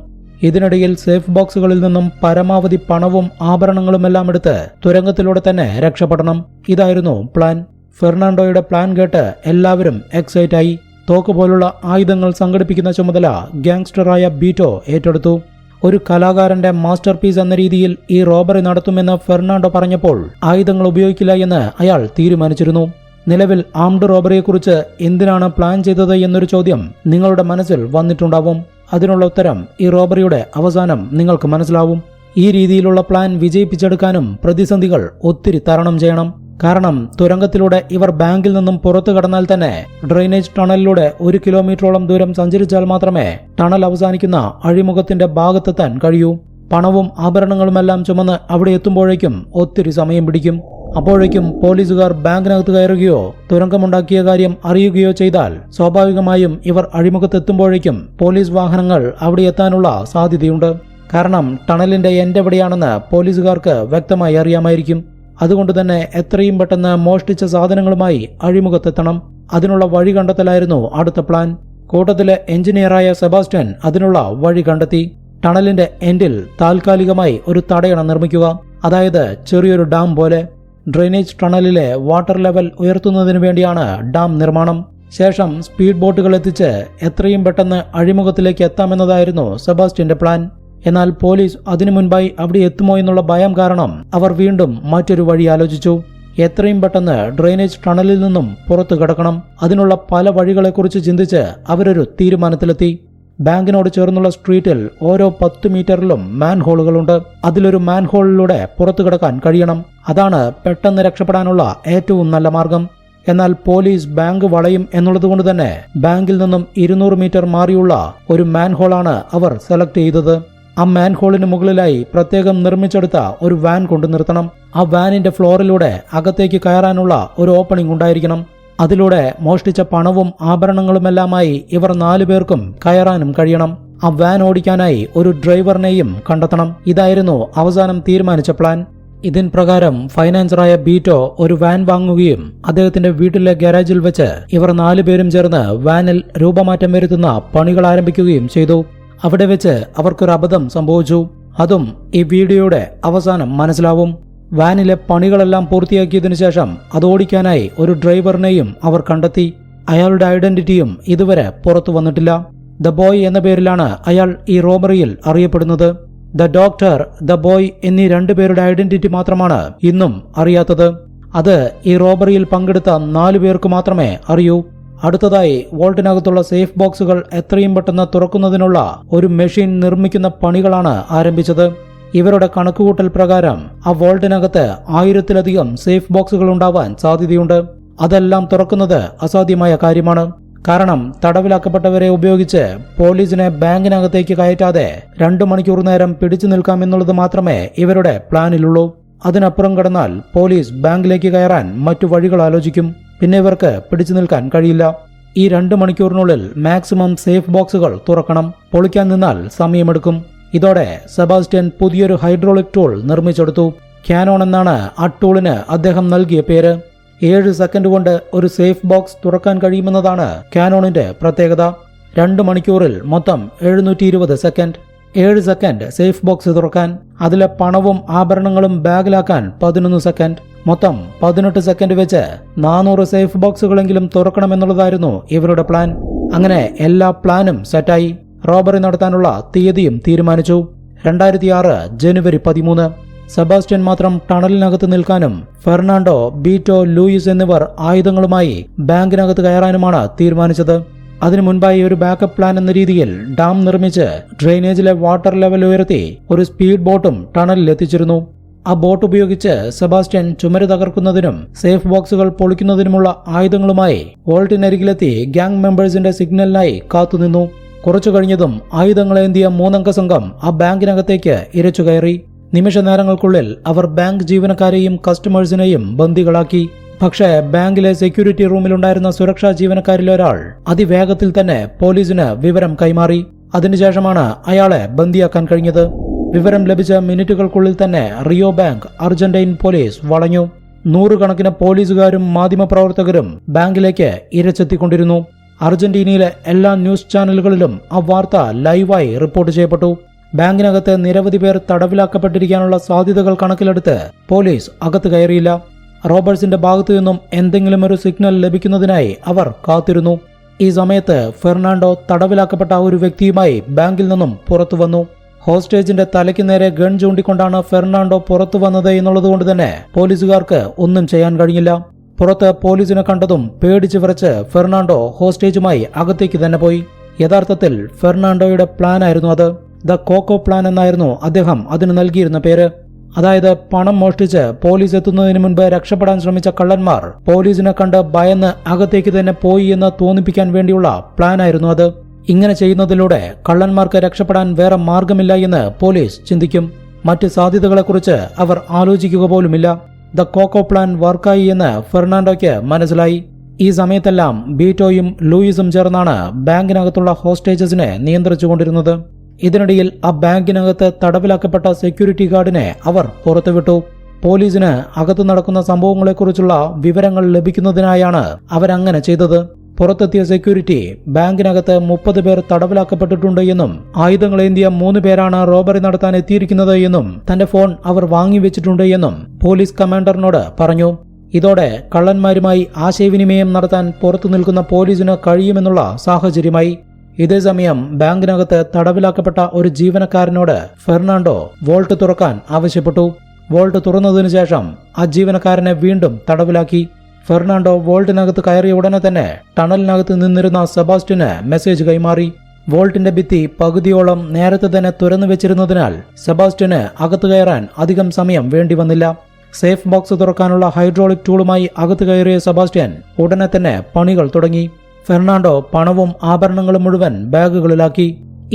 ഇതിനിടയിൽ സേഫ് ബോക്സുകളിൽ നിന്നും പരമാവധി പണവും ആഭരണങ്ങളുമെല്ലാം എടുത്ത് തുരങ്കത്തിലൂടെ തന്നെ രക്ഷപ്പെടണം. ഇതായിരുന്നു പ്ലാൻ. ഫെർണാണ്ടോയുടെ പ്ലാൻ കേട്ട് എല്ലാവരും എക്സൈറ്റ് ആയി. തോക്ക് പോലുള്ള ആയുധങ്ങൾ സംഘടിപ്പിക്കുന്ന ചുമതല ഗാങ്സ്റ്ററായ ബീറ്റോ ഏറ്റെടുത്തു. ഒരു കലാകാരന്റെ മാസ്റ്റർ പീസ് എന്ന രീതിയിൽ ഈ റോബറി നടത്തുമെന്ന് ഫെർണാണ്ടോ പറഞ്ഞപ്പോൾ ആയുധങ്ങൾ ഉപയോഗിക്കില്ല എന്ന് അയാൾ തീരുമാനിച്ചിരുന്നു. നിലവിൽ ആംഡ് റോബറിയെക്കുറിച്ച് എന്തിനാണ് പ്ലാൻ ചെയ്തത് എന്നൊരു ചോദ്യം നിങ്ങളുടെ മനസ്സിൽ വന്നിട്ടുണ്ടാവും. അതിനുള്ള ഉത്തരം ഈ റോബറിയുടെ അവസാനം നിങ്ങൾക്ക് മനസ്സിലാവും. ഈ രീതിയിലുള്ള പ്ലാൻ വിജയിപ്പിച്ചെടുക്കാനും പ്രതിസന്ധികൾ ഒത്തിരി തരണം ചെയ്യണം. കാരണം തുരങ്കത്തിലൂടെ ഇവർ ബാങ്കിൽ നിന്നും പുറത്തു കടന്നാൽ തന്നെ ഡ്രെയിനേജ് ടണലിലൂടെ 1 കിലോമീറ്ററോളം ദൂരം സഞ്ചരിച്ചാൽ മാത്രമേ ടണൽ അവസാനിക്കുന്ന അഴിമുഖത്തിന്റെ ഭാഗത്തെത്താൻ കഴിയൂ. പണവും ആഭരണങ്ങളുമെല്ലാം ചുമന്ന് അവിടെ എത്തുമ്പോഴേക്കും ഒത്തിരി സമയം പിടിക്കും. അപ്പോഴേക്കും പോലീസുകാർ ബാങ്കിനകത്ത് കയറുകയോ തുരങ്കമുണ്ടാക്കിയ കാര്യം അറിയുകയോ ചെയ്താൽ സ്വാഭാവികമായും ഇവർ അഴിമുഖത്തെത്തുമ്പോഴേക്കും പോലീസ് വാഹനങ്ങൾ അവിടെ എത്താനുള്ള സാധ്യതയുണ്ട്. കാരണം ടണലിന്റെ എൻഡ് എവിടെയാണെന്ന് പോലീസുകാർക്ക് വ്യക്തമായി അറിയാമായിരിക്കും. അതുകൊണ്ട് തന്നെ എത്രയും പെട്ടെന്ന് മോഷ്ടിച്ച സാധനങ്ങളുമായി അഴിമുഖത്തെത്തണം. അതിനുള്ള വഴി കണ്ടെത്തലായിരുന്നു അടുത്ത പ്ലാൻ. കൂട്ടത്തിലെ എഞ്ചിനീയറായ സെബാസ്റ്റ്യൻ അതിനുള്ള വഴി കണ്ടെത്തി. ടണലിന്റെ എൻഡിൽ താൽക്കാലികമായി ഒരു തടയണ നിർമ്മിക്കുക, അതായത് ചെറിയൊരു ഡാം പോലെ. ഡ്രെയിനേജ് ടണലിലെ വാട്ടർ ലെവൽ ഉയർത്തുന്നതിനു വേണ്ടിയാണ് ഡാം നിർമ്മാണം. ശേഷം സ്പീഡ് ബോട്ടുകൾ എത്തിച്ച് എത്രയും പെട്ടെന്ന് അഴിമുഖത്തിലേക്ക് എത്താമെന്നതായിരുന്നു സെബാസ്റ്റ്യന്റെ പ്ലാൻ. എന്നാൽ പോലീസ് അതിനു മുൻപായി അവിടെ എത്തുമോ എന്നുള്ള ഭയം കാരണം അവർ വീണ്ടും മറ്റൊരു വഴി ആലോചിച്ചു. എത്രയും പെട്ടെന്ന് ഡ്രെയിനേജ് ടണലിൽ നിന്നും പുറത്തു കടക്കണം. അതിനുള്ള പല വഴികളെക്കുറിച്ച് ചിന്തിച്ച് അവരൊരു തീരുമാനത്തിലെത്തി. ബാങ്കിനോട് ചേർന്നുള്ള സ്ട്രീറ്റിൽ ഓരോ 10 മീറ്ററിലും മാൻഹോളുകളുണ്ട്. അതിലൊരു മാൻഹോളിലൂടെ പുറത്തു കടക്കാൻ കഴിയണം. അതാണ് പെട്ടെന്ന് രക്ഷപ്പെടാനുള്ള ഏറ്റവും നല്ല മാർഗം. എന്നാൽ പോലീസ് ബാങ്ക് വളയും എന്നുള്ളതുകൊണ്ട് തന്നെ ബാങ്കിൽ നിന്നും 200 മീറ്റർ മാറിയുള്ള ഒരു മാൻഹോളാണ് അവർ സെലക്ട് ചെയ്തത്. ആ മാൻഹോളിന് മുകളിലായി പ്രത്യേകം നിർമ്മിച്ചെടുത്ത ഒരു വാൻ കൊണ്ടു നിർത്തണം. ആ വാനിന്റെ ഫ്ലോറിലൂടെ അകത്തേക്ക് കയറാനുള്ള ഒരു ഓപ്പണിംഗ് ഉണ്ടായിരിക്കണം. അതിലൂടെ മോഷ്ടിച്ച പണവും ആഭരണങ്ങളുമെല്ലാമായി ഇവർ 4 പേർക്കും കയറാനും കഴിയണം. ആ വാൻ ഓടിക്കാനായി ഒരു ഡ്രൈവറിനെയും കണ്ടെത്തണം. ഇതായിരുന്നു അവസാനം തീരുമാനിച്ച പ്ലാൻ. ഇതിൻ പ്രകാരം ഫൈനാൻസറായ ബീറ്റോ ഒരു വാൻ വാങ്ങുകയും അദ്ദേഹത്തിന്റെ വീട്ടിലെ ഗാരേജിൽ വെച്ച് ഇവർ 4 പേരും ചേർന്ന് വാനിൽ രൂപമാറ്റം വരുത്തുന്ന പണികൾ ആരംഭിക്കുകയും ചെയ്തു. അവിടെ വെച്ച് അവർക്കൊരു അബദ്ധം സംഭവിച്ചു. അതും ഈ വീഡിയോയുടെ അവസാനം മനസ്സിലാവും. വാനിലെ പണികളെല്ലാം പൂർത്തിയാക്കിയതിനു ശേഷം അത് ഓടിക്കാനായി ഒരു ഡ്രൈവറിനെയും അവർ കണ്ടെത്തി. അയാളുടെ ഐഡന്റിറ്റിയും ഇതുവരെ പുറത്തു വന്നിട്ടില്ല. ദ ബോയ് എന്ന പേരിലാണ് അയാൾ ഈ റോബറിയിൽ അറിയപ്പെടുന്നത്. ദ ഡോക്ടർ, ദ ബോയ് എന്നീ 2 പേരുടെ ഐഡന്റിറ്റി മാത്രമാണ് ഇന്നും അറിയാത്തത്. അത് ഈ റോബറിയിൽ പങ്കെടുത്ത 4 പേർക്ക് മാത്രമേ അറിയൂ. അടുത്തതായി വോൾട്ടിനകത്തുള്ള സേഫ് ബോക്സുകൾ എത്രയും പെട്ടെന്ന് തുറക്കുന്നതിനുള്ള ഒരു മെഷീൻ നിർമ്മിക്കുന്ന പണികളാണ് ആരംഭിച്ചത്. ഇവരുടെ കണക്കുകൂട്ടൽ പ്രകാരം ആ വോൾട്ടിനകത്ത് 1000-ലധികം സേഫ് ബോക്സുകൾ ഉണ്ടാവാൻ സാധ്യതയുണ്ട്. അതെല്ലാം തുറക്കുന്നത് അസാധ്യമായ കാര്യമാണ്. കാരണം തടവിലാക്കപ്പെട്ടവരെ ഉപയോഗിച്ച് പോലീസിനെ ബാങ്കിനകത്തേക്ക് കയറ്റാതെ 2 മണിക്കൂർ നേരം പിടിച്ചു നിൽക്കാമെന്നുള്ളത് മാത്രമേ ഇവരുടെ പ്ലാനിലുള്ളൂ. അതിനപ്പുറം കടന്നാൽ പോലീസ് ബാങ്കിലേക്ക് കയറാൻ മറ്റു വഴികൾ ആലോചിക്കും. പിന്നെ ഇവർക്ക് പിടിച്ചു നിൽക്കാൻ കഴിയില്ല. ഈ 2 മണിക്കൂറിനുള്ളിൽ മാക്സിമം സേഫ് ബോക്സുകൾ തുറക്കണം. പൊളിക്കാൻ നിന്നാൽ സമയമെടുക്കും. ഇതോടെ സെബാസ്റ്റ്യൻ പുതിയൊരു ഹൈഡ്രോളിക് ടൂൾ നിർമ്മിച്ചെടുത്തു. ക്യാനോൺ എന്നാണ് ആ ടൂളിന് അദ്ദേഹം നൽകിയ പേര്. 7 സെക്കൻഡ് കൊണ്ട് ഒരു സേഫ് ബോക്സ് തുറക്കാൻ കഴിയുമെന്നതാണ് ക്യാനോണിന്റെ പ്രത്യേകത. 2 മണിക്കൂറിൽ മൊത്തം 720 സെക്കൻഡ്. 7 സെക്കൻഡ് സേഫ് ബോക്സ് തുറക്കാൻ, അതിലെ പണവും ആഭരണങ്ങളും ബാഗിലാക്കാൻ 11 സെക്കൻഡ്. മൊത്തം 18 സെക്കൻഡ് വെച്ച് 400 സേഫ് ബോക്സുകളെങ്കിലും തുറക്കണമെന്നുള്ളതായിരുന്നു ഇവരുടെ പ്ലാൻ. അങ്ങനെ എല്ലാ പ്ലാനും സെറ്റായി. റോബറി നടത്താനുള്ള തീയതിയും തീരുമാനിച്ചു. 2006 ജനുവരി 13. സെബാസ്റ്റ്യൻ മാത്രം ടണലിനകത്ത് നിൽക്കാനും ഫെർണാണ്ടോ, ബീറ്റോ, ലൂയിസ് എന്നിവർ ആയുധങ്ങളുമായി ബാങ്കിനകത്ത് കയറാനുമാണ് തീരുമാനിച്ചത്. അതിനു മുൻപായി ഒരു ബാക്കപ്പ് പ്ലാൻ എന്ന രീതിയിൽ ഡാം നിർമ്മിച്ച് ഡ്രെയിനേജിലെ വാട്ടർ ലെവൽ ഉയർത്തി ഒരു സ്പീഡ് ബോട്ടും ടണലിൽ എത്തിച്ചിരുന്നു. ആ ബോട്ട് ഉപയോഗിച്ച് സെബാസ്റ്റ്യൻ ചുമര് തകർക്കുന്നതിനും സേഫ് ബോക്സുകൾ പൊളിക്കുന്നതിനുമുള്ള ആയുധങ്ങളുമായി വോൾട്ടിനരികിലെത്തി ഗ്യാങ് മെമ്പേഴ്സിന്റെ സിഗ്നലിനായി കാത്തുനിന്നു. കുറച്ചു കഴിഞ്ഞതും ആയുധങ്ങളേന്തിയ 3 അംഗ സംഘം ആ ബാങ്കിനകത്തേക്ക് ഇരച്ചു കയറി. നിമിഷ നേരങ്ങൾക്കുള്ളിൽ അവർ ബാങ്ക് ജീവനക്കാരെയും കസ്റ്റമേഴ്സിനെയും ബന്ദികളാക്കി. പക്ഷേ ബാങ്കിലെ സെക്യൂരിറ്റി റൂമിലുണ്ടായിരുന്ന സുരക്ഷാ ജീവനക്കാരിൽ ഒരാൾ അതിവേഗത്തിൽ തന്നെ പോലീസിന് വിവരം കൈമാറി. അതിനുശേഷമാണ് അയാളെ ബന്ദിയാക്കാൻ കഴിഞ്ഞത്. വിവരം ലഭിച്ച മിനിറ്റുകൾക്കുള്ളിൽ തന്നെ റിയോ ബാങ്ക് അർജന്റൈൻ പോലീസ് വളഞ്ഞു. 100 കണക്കിന് പോലീസുകാരും മാധ്യമപ്രവർത്തകരും ബാങ്കിലേക്ക് ഇരച്ചെത്തിക്കൊണ്ടിരുന്നു. അർജന്റീനയിലെ എല്ലാ ന്യൂസ് ചാനലുകളിലും ആ വാർത്ത ലൈവായി റിപ്പോർട്ട് ചെയ്യപ്പെട്ടു. ബാങ്കിനകത്ത് നിരവധി പേർ തടവിലാക്കപ്പെട്ടിരിക്കാനുള്ള സാധ്യതകൾ കണക്കിലെടുത്ത് പോലീസ് അകത്ത് കയറിയില്ല. റോബർട്സിന്റെ ഭാഗത്തു നിന്നും എന്തെങ്കിലും ഒരു സിഗ്നൽ ലഭിക്കുന്നതിനായി അവർ കാത്തിരുന്നു. ഈ സമയത്ത് ഫെർണാണ്ടോ തടവിലാക്കപ്പെട്ട ഒരു വ്യക്തിയുമായി ബാങ്കിൽ നിന്നും പുറത്തു വന്നു. ഹോസ്റ്റേജിന്റെ തലയ്ക്ക് നേരെ ഗൺ ചൂണ്ടിക്കൊണ്ടാണ് ഫെർണാണ്ടോ പുറത്തു വന്നത് എന്നുള്ളതുകൊണ്ട് തന്നെ പോലീസുകാർക്ക് ഒന്നും ചെയ്യാൻ കഴിഞ്ഞില്ല. പുറത്ത് പോലീസിനെ കണ്ടതും പേടിച്ചു വിറച്ച് ഫെർണാണ്ടോ ഹോസ്റ്റേജുമായി അകത്തേക്ക് തന്നെ പോയി. യഥാർത്ഥത്തിൽ ഫെർണാണ്ടോയുടെ പ്ലാൻ ആയിരുന്നു അത്. ദ കോക്കോ പ്ലാൻ എന്നായിരുന്നു അദ്ദേഹം അതിന് നൽകിയിരുന്ന പേര്. അതായത് പണം മോഷ്ടിച്ച് പോലീസ് എത്തുന്നതിന് മുൻപ് രക്ഷപ്പെടാൻ ശ്രമിച്ച കള്ളന്മാർ പോലീസിനെ കണ്ട് ഭയന്ന് അകത്തേക്ക് തന്നെ പോയി എന്ന് തോന്നിപ്പിക്കാൻ വേണ്ടിയുള്ള പ്ലാനായിരുന്നു അത്. ഇങ്ങനെ ചെയ്യുന്നതിലൂടെ കള്ളന്മാർക്ക് രക്ഷപ്പെടാൻ വേറെ മാർഗമില്ല എന്ന് പോലീസ് ചിന്തിക്കും. മറ്റ് സാധ്യതകളെക്കുറിച്ച് അവർ ആലോചിക്കുക പോലുമില്ല. ദ കോക്കോ പ്ലാൻ വർക്കായി എന്ന് ഫെർണാണ്ടോയ്ക്ക് മനസ്സിലായി. ഈ സമയത്തെല്ലാം ബീറ്റോയും ലൂയിസും ചേർന്നാണ് ബാങ്കിനകത്തുള്ള ഹോസ്റ്റേജസിനെ നിയന്ത്രിച്ചുകൊണ്ടിരുന്നത്. ഇതിനിടയിൽ ആ ബാങ്കിനകത്ത് തടവിലാക്കപ്പെട്ട സെക്യൂരിറ്റി ഗാർഡിനെ അവർ പുറത്തുവിട്ടു. പോലീസിന് അകത്ത് നടക്കുന്ന സംഭവങ്ങളെക്കുറിച്ചുള്ള വിവരങ്ങൾ ലഭിക്കുന്നതിനായാണ് അവരങ്ങനെ ചെയ്തത്. പുറത്തെത്തിയ സെക്യൂരിറ്റി ബാങ്കിനകത്ത് 30 പേർ തടവിലാക്കപ്പെട്ടിട്ടുണ്ട് എന്നും ആയുധങ്ങളേന്തിയ 3 പേരാണ് റോബറി നടത്താൻ എത്തിയിരിക്കുന്നത് എന്നും തന്റെ ഫോൺ അവർ വാങ്ങിവെച്ചിട്ടുണ്ട് എന്നും പോലീസ് കമാൻഡറിനോട് പറഞ്ഞു. ഇതോടെ കള്ളന്മാരുമായി ആശയവിനിമയം നടത്താൻ പുറത്തു നിൽക്കുന്ന പോലീസിന് കഴിയുമെന്നുള്ള സാഹചര്യമായി. ഇതേസമയം ബാങ്കിനകത്ത് തടവിലാക്കപ്പെട്ട ഒരു ജീവനക്കാരനോട് ഫെർണാണ്ടോ വോൾട്ട് തുറക്കാൻ ആവശ്യപ്പെട്ടു. വോൾട്ട് തുറന്നതിനു ശേഷം ആ ജീവനക്കാരനെ വീണ്ടും തടവിലാക്കി. ഫെർണാണ്ടോ വോൾട്ടിനകത്ത് കയറിയ ഉടനെ തന്നെ ടണലിനകത്ത് നിന്നിരുന്ന സെബാസ്റ്റ്യന് മെസ്സേജ് കൈമാറി. വോൾട്ടിന്റെ ഭിത്തി പകുതിയോളം നേരത്തെ തന്നെ തുറന്നു വെച്ചിരുന്നതിനാൽ സെബാസ്റ്റ്യന് അകത്തു കയറാൻ അധികം സമയം വേണ്ടി വന്നില്ല. സേഫ് ബോക്സ് തുറക്കാനുള്ള ഹൈഡ്രോളിക് ടൂളുമായി അകത്തു കയറിയ സെബാസ്റ്റ്യൻ ഉടനെ തന്നെ പണികൾ തുടങ്ങി. ഫെർണാണ്ടോ പണവും ആഭരണങ്ങളും മുഴുവൻ ബാഗുകളിലാക്കി.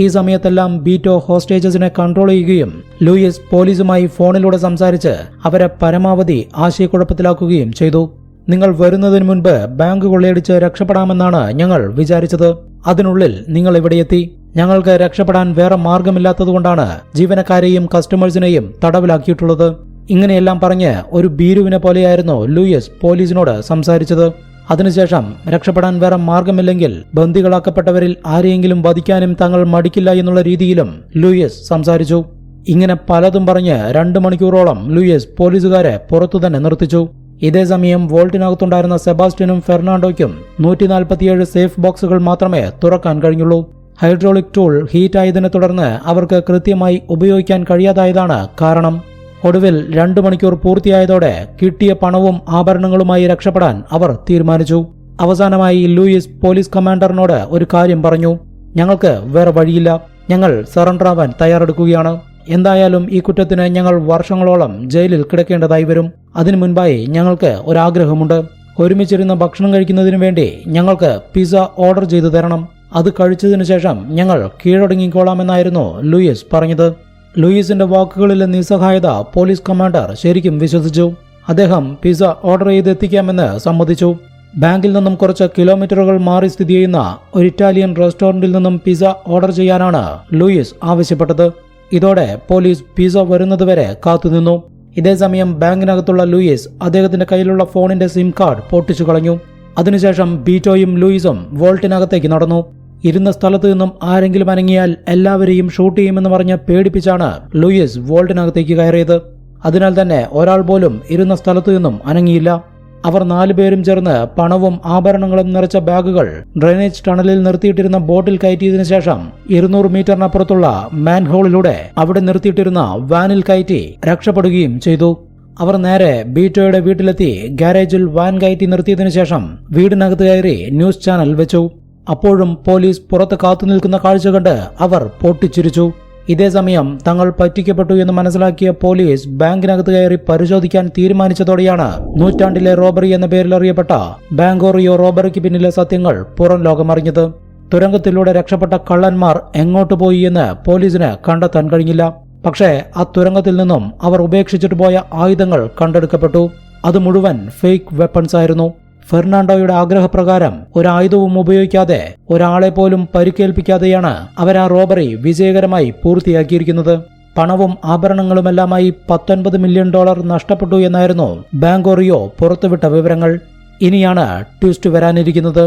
ഈ സമയത്തെല്ലാം ബീറ്റോ ഹോസ്റ്റേജസിനെ കൺട്രോൾ ചെയ്യുകയും ലൂയിസ് പോലീസുമായി ഫോണിലൂടെ സംസാരിച്ച് അവരെ പരമാവധി ആശയക്കുഴപ്പത്തിലാക്കുകയും ചെയ്തു. നിങ്ങൾ വരുന്നതിന് മുൻപ് ബാങ്ക് കൊള്ളയടിച്ച് രക്ഷപ്പെടാമെന്നാണ് ഞങ്ങൾ വിചാരിച്ചത്. അതിനുള്ളിൽ നിങ്ങൾ ഇവിടെയെത്തി. ഞങ്ങൾക്ക് രക്ഷപ്പെടാൻ വേറെ മാർഗമില്ലാത്തതുകൊണ്ടാണ് ജീവനക്കാരെയും കസ്റ്റമേഴ്സിനെയും തടവിലാക്കിയിട്ടുള്ളത്. ഇങ്ങനെയെല്ലാം പറഞ്ഞ് ഒരു ഭീരുവിനെ പോലെയായിരുന്നു ലൂയിസ് പോലീസിനോട് സംസാരിച്ചത്. അതിനുശേഷം രക്ഷപ്പെടാൻ വേറെ മാർഗമില്ലെങ്കിൽ ബന്ദികളാക്കപ്പെട്ടവരിൽ ആരെയെങ്കിലും വധിക്കാനും തങ്ങൾ മടിക്കില്ല എന്നുള്ള രീതിയിലും ലൂയിസ് സംസാരിച്ചു. ഇങ്ങനെ പലതും പറഞ്ഞ് 2 മണിക്കൂറോളം ലൂയിസ് പോലീസുകാരെ പുറത്തുതന്നെ നിർത്തിച്ചു. ഇതേസമയം വോൾട്ടിനകത്തുണ്ടായിരുന്ന സെബാസ്റ്റ്യനും ഫെർണാണ്ടോയ്ക്കും 147 സേഫ് ബോക്സുകൾ മാത്രമേ തുറക്കാൻ കഴിഞ്ഞുള്ളൂ. ഹൈഡ്രോളിക് ടൂൾ ഹീറ്റായതിനെ തുടർന്ന് അവർക്ക് കൃത്യമായി ഉപയോഗിക്കാൻ കഴിയാതായതാണ് കാരണം. ഒടുവിൽ 2 മണിക്കൂർ പൂർത്തിയായതോടെ കിട്ടിയ പണവും ആഭരണങ്ങളുമായി രക്ഷപ്പെടാൻ അവർ തീരുമാനിച്ചു. അവസാനമായി ലൂയിസ് പോലീസ് കമാൻഡറിനോട് ഒരു കാര്യം പറഞ്ഞു. ഞങ്ങൾക്ക് വേറെ വഴിയില്ല. ഞങ്ങൾ സറണ്ടർ ആവാൻ തയ്യാറെടുക്കുകയാണ്. എന്തായാലും ഈ കുറ്റത്തിന് ഞങ്ങൾ വർഷങ്ങളോളം ജയിലിൽ കിടക്കേണ്ടതായി വരും. അതിനു മുൻപായി ഞങ്ങൾക്ക് ഒരാഗ്രഹമുണ്ട്. ഒരുമിച്ചിരുന്ന് ഭക്ഷണം കഴിക്കുന്നതിനു വേണ്ടി ഞങ്ങൾക്ക് പിസ്സ ഓർഡർ ചെയ്തു തരണം. അത് കഴിച്ചതിനു ശേഷം ഞങ്ങൾ കീഴടങ്ങിക്കോളാമെന്നായിരുന്നു ലൂയിസ് പറഞ്ഞത്. ലൂയിസിന്റെ വാക്കുകളിലെ നിസ്സഹായത പോലീസ് കമാൻഡർ ശരിക്കും വിശ്വസിച്ചു. അദ്ദേഹം പിസ്സ ഓർഡർ ചെയ്ത് എത്തിക്കാമെന്ന് സമ്മതിച്ചു. ബാങ്കിൽ നിന്നും കുറച്ച് കിലോമീറ്ററുകൾ മാറി സ്ഥിതി ചെയ്യുന്ന ഒരു ഇറ്റാലിയൻ റെസ്റ്റോറന്റിൽ നിന്നും പിസ്സ ഓർഡർ ചെയ്യാനാണ് ലൂയിസ് ആവശ്യപ്പെട്ടത്. ഇതോടെ പോലീസ് പിസ്സ വരുന്നതുവരെ കാത്തുനിന്നു. ഇതേസമയം ബാങ്കിനകത്തുള്ള ലൂയിസ് അദ്ദേഹത്തിന്റെ കയ്യിലുള്ള ഫോണിന്റെ സിം കാർഡ് പൊട്ടിച്ചു കളഞ്ഞു. അതിനുശേഷം ബീറ്റോയും ലൂയിസും വോൾട്ടിനകത്തേക്ക് നടന്നു. ഇരുന്ന സ്ഥലത്തു നിന്നും ആരെങ്കിലും അനങ്ങിയാൽ എല്ലാവരെയും ഷൂട്ട് ചെയ്യുമെന്ന് പറഞ്ഞ് പേടിപ്പിച്ചാണ് ലൂയിസ് വോൾട്ടിനകത്തേക്ക് കയറിയത്. അതിനാൽ തന്നെ ഒരാൾ പോലും ഇരുന്ന സ്ഥലത്തു നിന്നും അനങ്ങിയില്ല. അവർ 4 പേരും ചേർന്ന് പണവും ആഭരണങ്ങളും നിറച്ച ബാഗുകൾ ഡ്രെയിനേജ് ടണലിൽ നിർത്തിയിട്ടിരുന്ന ബോട്ടിൽ കയറ്റിയതിനു ശേഷം 200 മീറ്ററിനപ്പുറത്തുള്ള മാൻഹോളിലൂടെ അവിടെ നിർത്തിയിട്ടിരുന്ന വാനിൽ കയറ്റി രക്ഷപ്പെടുകയും ചെയ്തു. അവർ നേരെ ബീറ്റോയുടെ വീട്ടിലെത്തി ഗാരേജിൽ വാൻ കയറ്റി നിർത്തിയതിനു ശേഷം വീടിനകത്ത് കയറി ന്യൂസ് ചാനൽ വെച്ചു. അപ്പോഴും പോലീസ് പുറത്ത് കാത്തുനിൽക്കുന്ന കാഴ്ച കണ്ട് അവർ പൊട്ടിച്ചിരിച്ചു. ഇതേസമയം തങ്ങൾ പറ്റിക്കപ്പെട്ടു എന്ന് മനസ്സിലാക്കിയ പോലീസ് ബാങ്കിനകത്ത് കയറി പരിശോധിക്കാൻ തീരുമാനിച്ചതോടെയാണ് നൂറ്റാണ്ടിലെ റോബറി എന്ന പേരിൽ അറിയപ്പെട്ട ബാങ്കോറിയോ റോബറിക്ക് പിന്നിലെ സത്യങ്ങൾ പുറം ലോകമറിഞ്ഞത്. തുരങ്കത്തിലൂടെ രക്ഷപ്പെട്ട കള്ളന്മാർ എങ്ങോട്ട് പോയി എന്ന് പോലീസിന് കണ്ടെത്താൻ കഴിഞ്ഞില്ല. പക്ഷേ ആ തുരങ്കത്തിൽ നിന്നും അവർ ഉപേക്ഷിച്ചിട്ട് പോയ ആയുധങ്ങൾ കണ്ടെടുക്കപ്പെട്ടു. അത് മുഴുവൻ ഫേക്ക് വെപ്പൺസ് ആയിരുന്നു. ഫെർണാണ്ടോയുടെ ആഗ്രഹപ്രകാരം ഒരായുധവും ഉപയോഗിക്കാതെ ഒരാളെ പോലും പരിക്കേൽപ്പിക്കാതെയാണ് അവർ ആ റോബറി വിജയകരമായി പൂർത്തിയാക്കിയിരിക്കുന്നത്. പണവും ആഭരണങ്ങളുമെല്ലാമായി $19 മില്യൺ നഷ്ടപ്പെട്ടു എന്നായിരുന്നു ബാങ്കോറിയോ പുറത്തുവിട്ട വിവരങ്ങൾ. ഇനിയാണ് ട്വിസ്റ്റ് വരാനിരിക്കുന്നത്.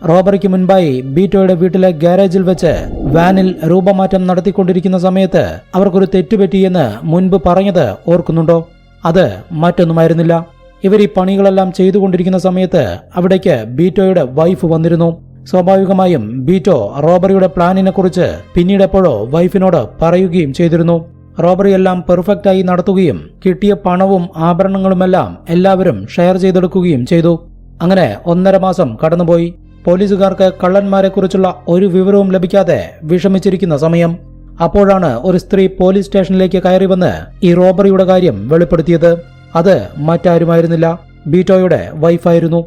റോബറിക്ക് മുൻപായി ബീറ്റോയുടെ വീട്ടിലെ ഗാരേജിൽ വെച്ച് വാനിൽ രൂപമാറ്റം നടത്തിക്കൊണ്ടിരിക്കുന്ന സമയത്ത് അവർക്കൊരു തെറ്റുപറ്റിയെന്ന് മുൻപ് പറഞ്ഞത് ഓർക്കുന്നുണ്ടോ? അത് മറ്റൊന്നുമായിരുന്നില്ല. ഇവർ ഈ പണികളെല്ലാം ചെയ്തുകൊണ്ടിരിക്കുന്ന സമയത്ത് അവിടേക്ക് ബീറ്റോയുടെ വൈഫ് വന്നിരുന്നു. സ്വാഭാവികമായും ബീറ്റോ റോബറിയുടെ പ്ലാനിനെ കുറിച്ച് പിന്നീട് എപ്പോഴോ വൈഫിനോട് പറയുകയും ചെയ്തിരുന്നു. റോബറിയെല്ലാം പെർഫെക്റ്റായി നടത്തുകയും കിട്ടിയ പണവും ആഭരണങ്ങളുമെല്ലാം എല്ലാവരും ഷെയർ ചെയ്തെടുക്കുകയും ചെയ്തു. അങ്ങനെ 1.5 മാസം കടന്നുപോയി. പോലീസുകാർക്ക് കള്ളന്മാരെ കുറിച്ചുള്ള ഒരു വിവരവും ലഭിക്കാതെ വിഷമിച്ചിരിക്കുന്ന സമയം. അപ്പോഴാണ് ഒരു സ്ത്രീ പോലീസ് സ്റ്റേഷനിലേക്ക് കയറി വന്ന് ഈ റോബറിയുടെ കാര്യം വെളിപ്പെടുത്തിയത്. അത് മറ്റാരുമായിരുന്നില്ല, ബീറ്റോയുടെ വൈഫായിരുന്നു.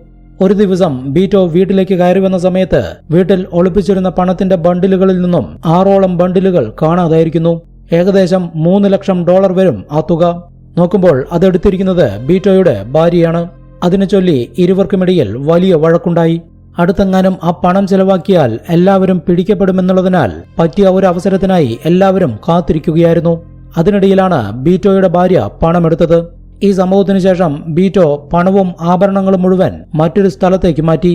ഒരു ദിവസം ബീറ്റോ വീട്ടിലേക്ക് കയറി വന്ന സമയത്ത് വീട്ടിൽ ഒളിപ്പിച്ചിരുന്ന പണത്തിന്റെ ബണ്ടിലുകളിൽ നിന്നും 6ഓളം ബണ്ടിലുകൾ കാണാതായിരിക്കുന്നു. ഏകദേശം $3 ലക്ഷം വരും ആ തുക. നോക്കുമ്പോൾ അതെടുത്തിരിക്കുന്നത് ബീറ്റോയുടെ ഭാര്യയാണ്. അതിനെ ചൊല്ലി ഇരുവർക്കുമിടയിൽ വലിയ വഴക്കുണ്ടായി. അടുത്തെങ്ങാനും ആ പണം ചെലവാക്കിയാൽ എല്ലാവരും പിടിക്കപ്പെടുമെന്നുള്ളതിനാൽ പറ്റിയ ഒരു അവസരത്തിനായി എല്ലാവരും കാത്തിരിക്കുകയായിരുന്നു. അതിനിടയിലാണ് ബീറ്റോയുടെ ഭാര്യ പണമെടുത്തത്. ഈ സംഭവത്തിനു ശേഷം ബീറ്റോ പണവും ആഭരണങ്ങളും മുഴുവൻ മറ്റൊരു സ്ഥലത്തേക്ക് മാറ്റി.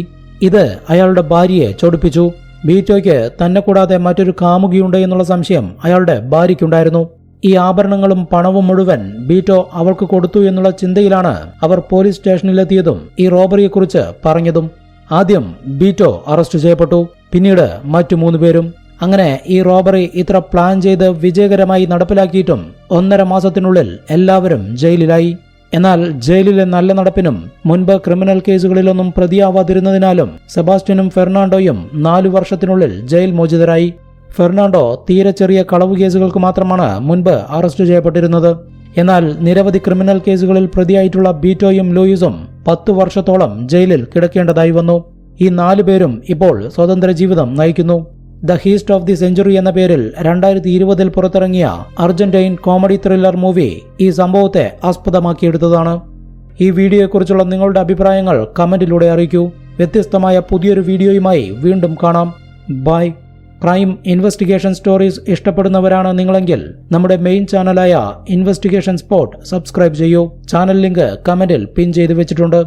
ഇത് അയാളുടെ ഭാര്യയെ ചൊടിപ്പിച്ചു. ബീറ്റോയ്ക്ക് തന്നെ കൂടാതെ മറ്റൊരു കാമുകിയുണ്ട് എന്നുള്ള സംശയം അയാളുടെ ഭാര്യയ്ക്കുണ്ടായിരുന്നു. ഈ ആഭരണങ്ങളും പണവും മുഴുവൻ ബീറ്റോ അവൾക്ക് കൊടുത്തു എന്നുള്ള ചിന്തയിലാണ് അവർ പോലീസ് സ്റ്റേഷനിലെത്തിയതും ഈ റോബറിയെക്കുറിച്ച് പറഞ്ഞതും. ആദ്യം ബീറ്റോ അറസ്റ്റ് ചെയ്യപ്പെട്ടു, പിന്നീട് മറ്റു 3 പേരും. അങ്ങനെ ഈ റോബറി ഇത്ര പ്ലാൻ ചെയ്ത് വിജയകരമായി നടപ്പിലാക്കിയിട്ടും 1.5 മാസത്തിനുള്ളിൽ എല്ലാവരും ജയിലിലായി. എന്നാൽ ജയിലിലെ നല്ല നടപ്പിനും മുൻപ് ക്രിമിനൽ കേസുകളിലൊന്നും പ്രതിയാവാതിരുന്നതിനാലും സെബാസ്റ്റ്യനും ഫെർണാണ്ടോയും 4 വർഷത്തിനുള്ളിൽ ജയിൽ മോചിതരായി. ഫെർണാണ്ടോ തീരെ ചെറിയ കളവ് കേസുകൾക്ക് മാത്രമാണ് മുൻപ് അറസ്റ്റ് ചെയ്യപ്പെട്ടിരുന്നത്. എന്നാൽ നിരവധി ക്രിമിനൽ കേസുകളിൽ പ്രതിയായിട്ടുള്ള ബീറ്റോയും ലൂയിസും 10 വർഷത്തോളം ജയിലിൽ കിടക്കേണ്ടതായി വന്നു. ഈ 4 പേരും ഇപ്പോൾ സ്വതന്ത്ര ജീവിതം നയിക്കുന്നു. The heist of the century എന്ന പേരിൽ 2020 പുറത്തിറങ്ങിയ അർജന്റൈൻ കോമഡി ത്രില്ലർ മൂവി ഈ സംഭവത്തെ ആസ്പദമാക്കിയെടുത്തതാണ്. ഈ വീഡിയോയെക്കുറിച്ചുള്ള നിങ്ങളുടെ അഭിപ്രായങ്ങൾ കമന്റിലൂടെ അറിയിക്കൂ. വ്യത്യസ്തമായ പുതിയൊരു വീഡിയോയുമായി വീണ്ടും കാണാം. ബൈ. ക്രൈം ഇൻവെസ്റ്റിഗേഷൻ സ്റ്റോറീസ് ഇഷ്ടപ്പെടുന്നവരാണ് നിങ്ങളെങ്കിൽ നമ്മുടെ മെയിൻ ചാനലായ ഇൻവെസ്റ്റിഗേഷൻ സ്പോട്ട് സബ്സ്ക്രൈബ് ചെയ്യൂ. ചാനൽ ലിങ്ക് കമന്റിൽ പിൻ ചെയ്തു വെച്ചിട്ടുണ്ട്.